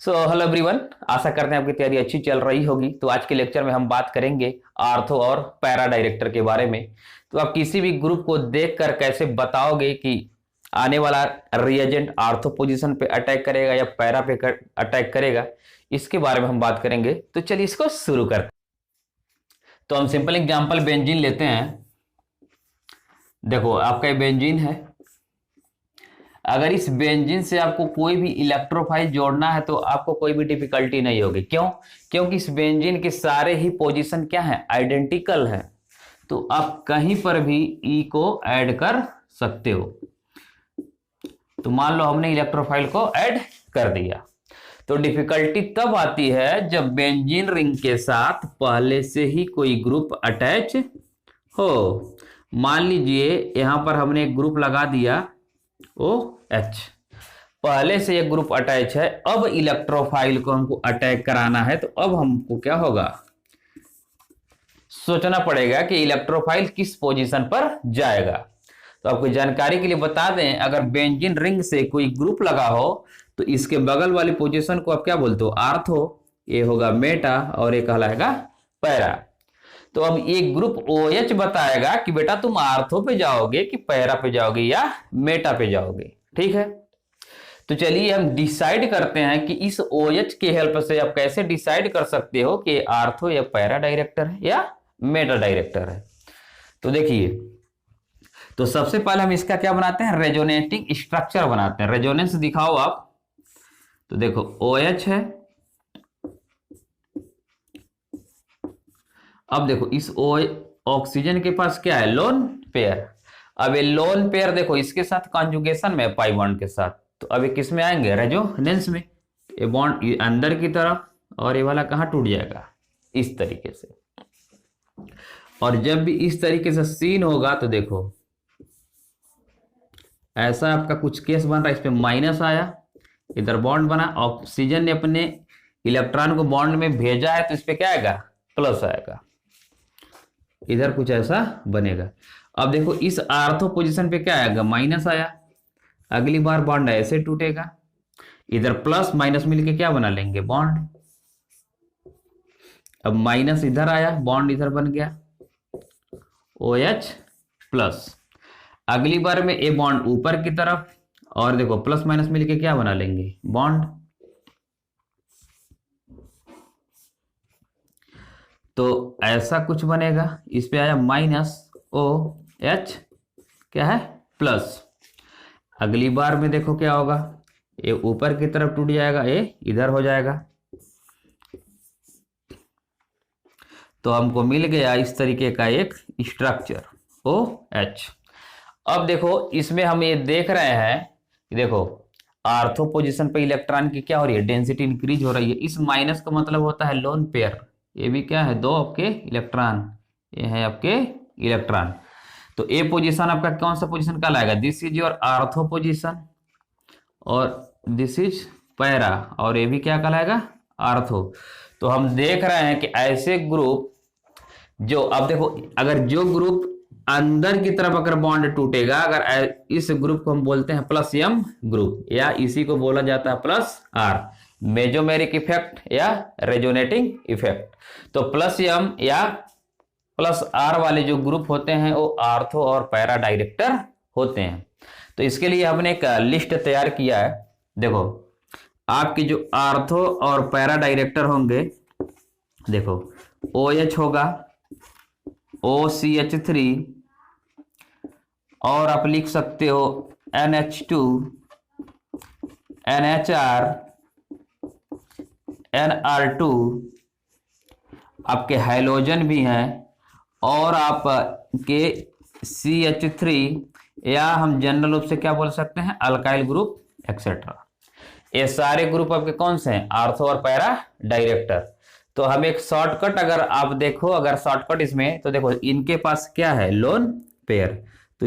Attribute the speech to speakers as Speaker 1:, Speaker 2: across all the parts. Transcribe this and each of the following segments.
Speaker 1: Hello everyone. आशा करते हैं आपकी तैयारी अच्छी चल रही होगी। तो आज के लेक्चर में हम बात करेंगे आर्थो और पैरा डायरेक्टर के बारे में। तो आप किसी भी ग्रुप को देखकर कैसे बताओगे कि आने वाला रिएजेंट आर्थो पोजीशन पे अटैक करेगा या पैरा पे अटैक करेगा, इसके बारे में हम बात करेंगे। तो चलिए इसको शुरू करते हैं। तो हम सिंपल एग्जांपल बेंजीन लेते हैं। देखो आपका ये बेंजीन है। अगर इस बेंजीन से आपको कोई भी इलेक्ट्रोफाइल जोड़ना है तो आपको कोई भी डिफिकल्टी नहीं होगी। क्यों? क्योंकि इस बेंजीन के सारे ही पोजीशन क्या है, आइडेंटिकल है। तो आप कहीं पर भी ई को ऐड कर सकते हो। तो मान लो हमने इलेक्ट्रोफाइल को ऐड कर दिया। तो डिफिकल्टी तब आती है जब बेंजीन रिंग के साथ पहले से ही कोई ग्रुप अटैच हो। मान लीजिए यहां पर हमने एक ग्रुप लगा दिया ओ एच, पहले से एक ग्रुप अटैच है। अब इलेक्ट्रोफाइल को हमको अटैक कराना है तो अब हमको क्या होगा, सोचना पड़ेगा कि इलेक्ट्रोफाइल किस पोजीशन पर जाएगा। तो आपको जानकारी के लिए बता दें, अगर बेंजीन रिंग से कोई ग्रुप लगा हो तो इसके बगल वाली पोजीशन को आप क्या बोलते हो, आर्थो। ये होगा मेटा और ये कहलाएगा पैरा। तो अब ये ग्रुप OH बताएगा कि बेटा तुम आर्थो पे जाओगे कि पैरा पे जाओगे या मेटा पे जाओगे। ठीक है, तो चलिए हम डिसाइड करते हैं कि इस OH के हेल्प से आप कैसे डिसाइड कर सकते हो कि आर्थो या पैरा डायरेक्टर है या मेटा डायरेक्टर है। तो देखिए, तो सबसे पहले हम इसका क्या बनाते हैं, रेजोनेटिंग स्ट्रक्चर बनाते हैं। रेजोनेंस दिखाओ आप। तो देखो OH है। अब देखो इस ऑक्सीजन के पास क्या है, लोन पेयर। अब ये लोन पेयर देखो इसके साथ कॉन्जुगेशन में पाई बॉन्ड के साथ, तो अब ये किस में आएंगे, रेजोनेंस में। ये बॉन्ड अंदर की तरफ और ये वाला कहां टूट जाएगा, इस तरीके से। और जब भी इस तरीके से सीन होगा तो देखो ऐसा आपका कुछ केस बन रहा है, इस पे माइनस आया, इधर बॉन्ड बना, ऑक्सीजन ने अपने इलेक्ट्रॉन को बॉन्ड में भेजा है तो इस पे क्या आएगा, प्लस आएगा। इधर कुछ ऐसा बनेगा। अब देखो इस आर्थो पोजीशन पे क्या आएगा, माइनस आया। अगली बार बॉन्ड ऐसे टूटेगा, इधर प्लस माइनस मिलके क्या बना लेंगे, बॉन्ड। अब माइनस इधर आया, बॉन्ड इधर बन गया OH प्लस। अगली बार में ए बॉन्ड ऊपर की तरफ और देखो प्लस माइनस मिलके क्या बना लेंगे, बॉन्ड। तो ऐसा कुछ बनेगा, इस पे आया माइनस OH क्या है, प्लस। अगली बार में देखो क्या होगा, ये ऊपर की तरफ टूट जाएगा, ये इधर हो जाएगा। तो हमको मिल गया इस तरीके का एक स्ट्रक्चर OH। अब देखो इसमें हम ये देख रहे हैं कि देखो आर्थो पोजीशन पे इलेक्ट्रॉन की क्या हो रही है, डेंसिटी इंक्रीज हो रही है। इस माइनस का मतलब होता है लोन पेयर। ये भी क्या है, दो आपके इलेक्ट्रॉन, ये है आपके इलेक्ट्रॉन। तो ए पोजीशन आपका कौन सा पोजीशन कहलाएगा, this is your ortho position और दिस इज पैरा, और ये भी क्या कहलाएगा, आर्थो। तो हम देख रहे हैं कि ऐसे ग्रुप जो, अब देखो अगर जो ग्रुप अंदर की तरफ अगर बॉन्ड टूटेगा, अगर इस ग्रुप को हम बोलते हैं प्लस M ग्रुप, या इसी को बोला जाता है प्लस R, मेजोमेरिक इफेक्ट या रेजोनेटिंग इफेक्ट। तो प्लस M या प्लस R वाले जो ग्रुप होते हैं वो आर्थो और पैरा डायरेक्टर होते हैं। तो इसके लिए हमने एक लिस्ट तैयार किया है। देखो आपकी जो आर्थो और पैरा डायरेक्टर होंगे, देखो OH होगा, OCH3, और आप लिख सकते हो NH2, NHR, NR2, आपके हैलोजन भी हैं, और आपके CH3, या हम जनरल रूप से क्या बोल सकते हैं, अल्काइल ग्रुप एक्सेट्रा। ये सारे ग्रुप आपके कौन से हैं, आर्थो और पैरा डायरेक्टर। तो हम एक शॉर्टकट अगर आप देखो, अगर शॉर्टकट इसमें, तो देखो इनके पास क्या है, लोन पेयर। तो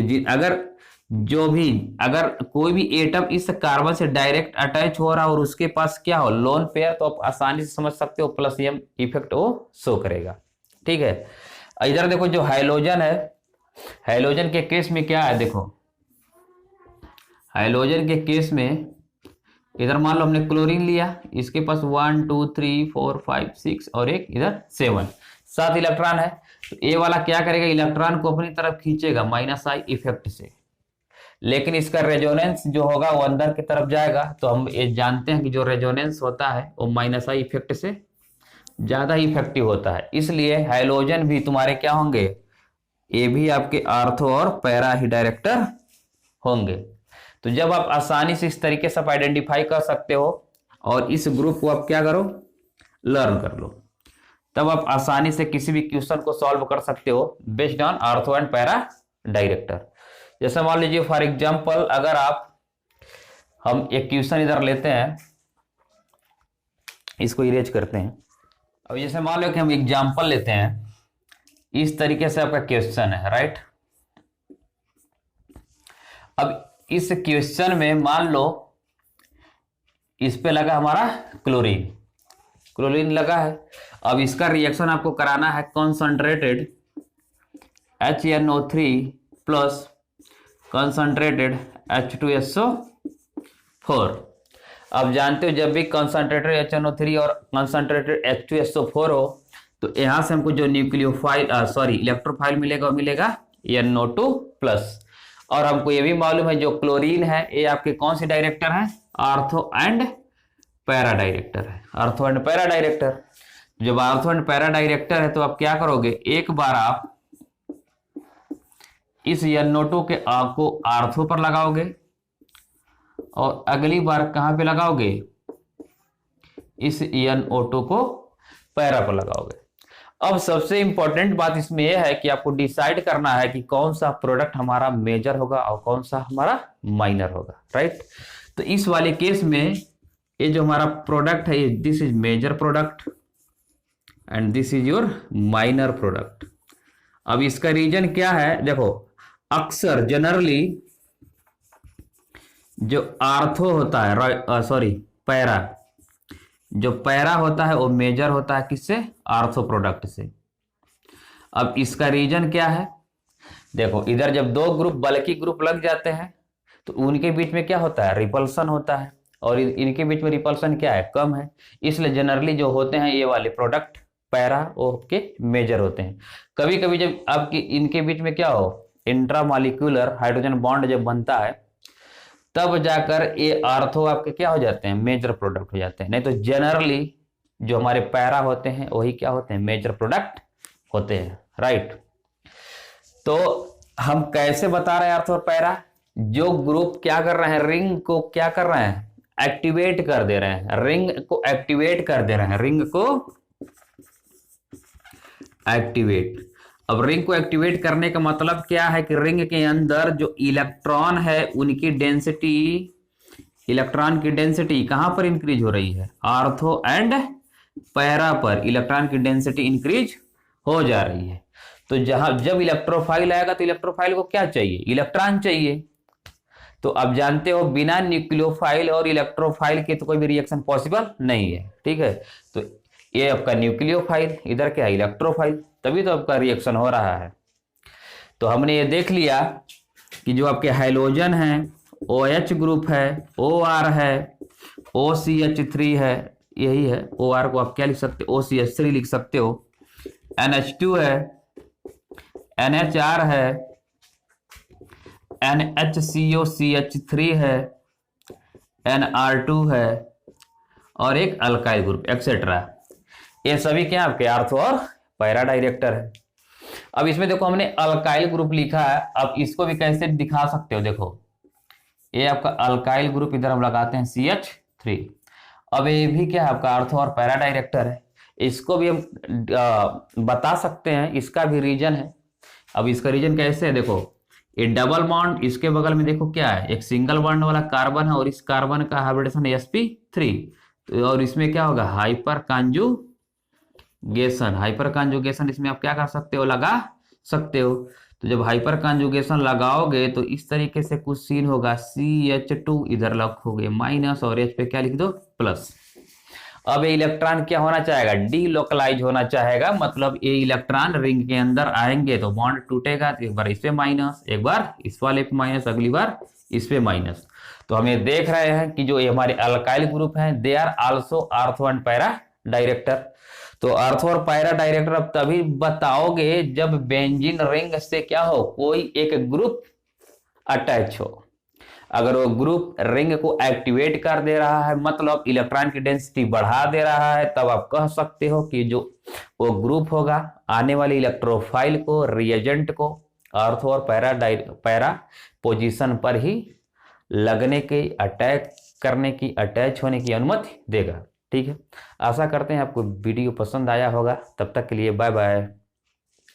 Speaker 1: अगर कोई भी एटम इस कार्बन से डायरेक्ट अटैच हो रहा है और उसके पास क्या हो, लोन पेयर, तो आप आसानी से समझ सकते हो प्लस M इफेक्ट वो शो करेगा। ठीक है, इधर देखो जो हाइलोजन है, हाइलोजन के केस में क्या है, देखो हाइलोजन के केस में इधर मान लो हमने क्लोरीन लिया, इसके पास 1 2 3 4 5 6 और एक इधर 7, 7 इलेक्ट्रॉन है। तो ए वाला क्या करेगा, इलेक्ट्रॉन को अपनी तरफ खींचेगा -I इफेक्ट से, लेकिन इसका रेजोनेंस जो होगा वो अंदर की तरफ जाएगा। तो हम ये जानते हैं कि जो रेजोनेंस होता है वो -I इफेक्ट से ज्यादा इफेक्टिव होता है, इसलिए हाइड्रोजन भी तुम्हारे क्या होंगे, ये भी आपके आर्थो और पैरा ही डायरेक्टर होंगे। तो जब आप आसानी से इस तरीके से आप आइडेंटिफाई कर सकते हो और इस ग्रुप को आप क्या करो, लर्न कर लो, तब आप आसानी से किसी भी क्वेश्चन को सॉल्व कर सकते हो based on ortho and para director. जैसे मान लीजिए फॉर एग्जांपल, अगर हम एक क्वेश्चन इधर लेते हैं, इसको इरेज करते हैं। अब जैसे मान लो कि हम एग्जांपल लेते हैं, इस तरीके से आपका क्वेश्चन है, राइट। अब इस क्वेश्चन में मान लो इस पे लगा हमारा क्लोरीन लगा है। अब इसका रिएक्शन आपको कराना है concentrated HNO3 plus concentrated H2SO4। अब जानते हो जब भी कॉन्संट्रेटेड HNO3 और कॉन्संट्रेटेड H2SO4 हो तो यहां से हमको जो इलेक्ट्रोफाइल मिलेगा वो मिलेगा NO2 प्लस। और हमको ये भी मालूम है जो क्लोरीन है ये आपके कौन से डायरेक्टर है, आर्थो एंड पैरा डायरेक्टर है, आर्थो एंड पैरा डायरेक्टर। जब आर्थो एंड पैरा डायरेक्टर है तो आप क्या करोगे, एक बार आप इस NO2 के को आर्थो पर लगाओगे और अगली बार कहां पे लगाओगे, इस NO2 को पैरा पर लगाओगे। अब सबसे इंपॉर्टेंट बात इसमें यह है कि आपको डिसाइड करना है कि कौन सा प्रोडक्ट हमारा मेजर होगा और कौन सा हमारा माइनर होगा, राइट। तो इस वाले केस में ये जो हमारा प्रोडक्ट है, this is major product and this is your minor product. अब इसका रीजन क्या है, देखो अक्सर जनरली जो आर्थो होता है, पैरा, जो पैरा होता है वो मेजर होता है किससे, आर्थो प्रोडक्ट से। अब इसका रीजन क्या है, देखो इधर जब दो ग्रुप बल्कि ग्रुप लग जाते हैं तो उनके बीच में क्या होता है, रिपल्सन होता है, और इनके बीच में रिपल्सन क्या है, कम है। इसलिए जनरली जो होते हैं ये वाले प्रोडक्ट पैरा वो के मेजर होते हैं। कभी कभी जब आपकी इनके बीच में क्या हो, इंट्रामॉलिक्यूलर हाइड्रोजन बॉन्ड जब बनता है तब जाकर ये आर्थो आपके क्या हो जाते हैं, मेजर प्रोडक्ट हो जाते हैं। नहीं तो जनरली जो हमारे पैरा होते हैं वही क्या होते हैं, मेजर प्रोडक्ट होते हैं, राइट। तो हम कैसे बता रहे हैं आर्थो और पैरा, जो ग्रुप क्या कर रहे हैं, रिंग को क्या कर रहे हैं, एक्टिवेट कर दे रहे हैं, रिंग को एक्टिवेट कर दे रहे हैं, रिंग को एक्टिवेट। अब रिंग को एक्टिवेट करने का मतलब क्या है कि रिंग के अंदर जो इलेक्ट्रॉन है उनकी डेंसिटी, इलेक्ट्रॉन की डेंसिटी कहां पर इंक्रीज हो रही है, आर्थो एंड पैरा पर इलेक्ट्रॉन की डेंसिटी इंक्रीज हो जा रही है। तो जब इलेक्ट्रोफाइल आएगा तो इलेक्ट्रोफाइल को क्या चाहिए, इलेक्ट्रॉन चाहिए। तो अब जानते हो बिना न्यूक्लियोफाइल और इलेक्ट्रोफाइल के तो कोई भी रिएक्शन पॉसिबल नहीं है, ठीक है। तो ये आपका न्यूक्लियोफाइल, इधर क्या है, इलेक्ट्रोफाइल, तभी तो आपका रिएक्शन हो रहा है। तो हमने ये देख लिया कि जो आपके हाइड्रोजन है OH ग्रुप है, OR है, OCH3 है, यही है। OR को आप क्या लिख सकते हो, OCH3 लिख सकते हो। NH2 है, NHR है, NHCOCH3 है, NR2 है और एक अल्काइल ग्रुप एक्सेट्रा। ये सभी क्या आपके आर्थो और पैरा डायरेक्टर है। अब इसमें देखो हमने अल्काइल ग्रुप लिखा है, अब इसको भी कैसे दिखा सकते हो, देखो ये आपका अल्काइल ग्रुप इधर हम लगाते हैं CH3। अब ये भी क्या है आपका आर्थो और पैरा डायरेक्टर है, इसको भी हम बता सकते हैं, इसका भी रीजन है। अब इसका रीजन कैसे है, देखो ये डबल बॉन्ड, इसके बगल में देखो क्या है, एक सिंगल बॉन्ड वाला कार्बन है और इस कार्बन का हाइब्रिडेशन है sp3। तो और इसमें क्या होगा, हाइपर कॉन्जुगेशन इसमें आप क्या कर सकते हो, लगा सकते हो। तो जब हाइपर कॉन्जुगेशन लगाओगे तो इस तरीके से कुछ सीन होगा, CH2 इधर रखोगे माइनस और H पे क्या लिख दो, प्लस। अब ये इलेक्ट्रॉन क्या होना चाहेगा, डीलोकलाइज होना चाहेगा, मतलब ये इलेक्ट्रॉन रिंग के अंदर आएंगे तो बॉन्ड टूटेगा, तो एक बार इस पे माइनस, एक बार इस वाले पे माइनस, अगली बार इस पे माइनस। तो हम ये देख रहे हैं कि जो ये हमारे अल्काइल ग्रुप हैं they are also ortho and para director. तो आर्थो और पैरा डायरेक्टर अब तभी बताओगे जब बेंजीन रिंग से क्या हो, कोई एक ग्रुप अटैच हो। अगर वो ग्रुप रिंग को एक्टिवेट कर दे रहा है, मतलब इलेक्ट्रॉन की डेंसिटी बढ़ा दे रहा है, तब आप कह सकते हो कि जो वो ग्रुप होगा आने वाली इलेक्ट्रोफाइल को, रिएजेंट को आर्थो और पैरा पोजीशन पर ही लगने की, अटैक करने की, अटैच होने की अनुमति देगा। ठीक है, आशा करते हैं आपको वीडियो पसंद आया होगा। तब तक के लिए बाय बाय।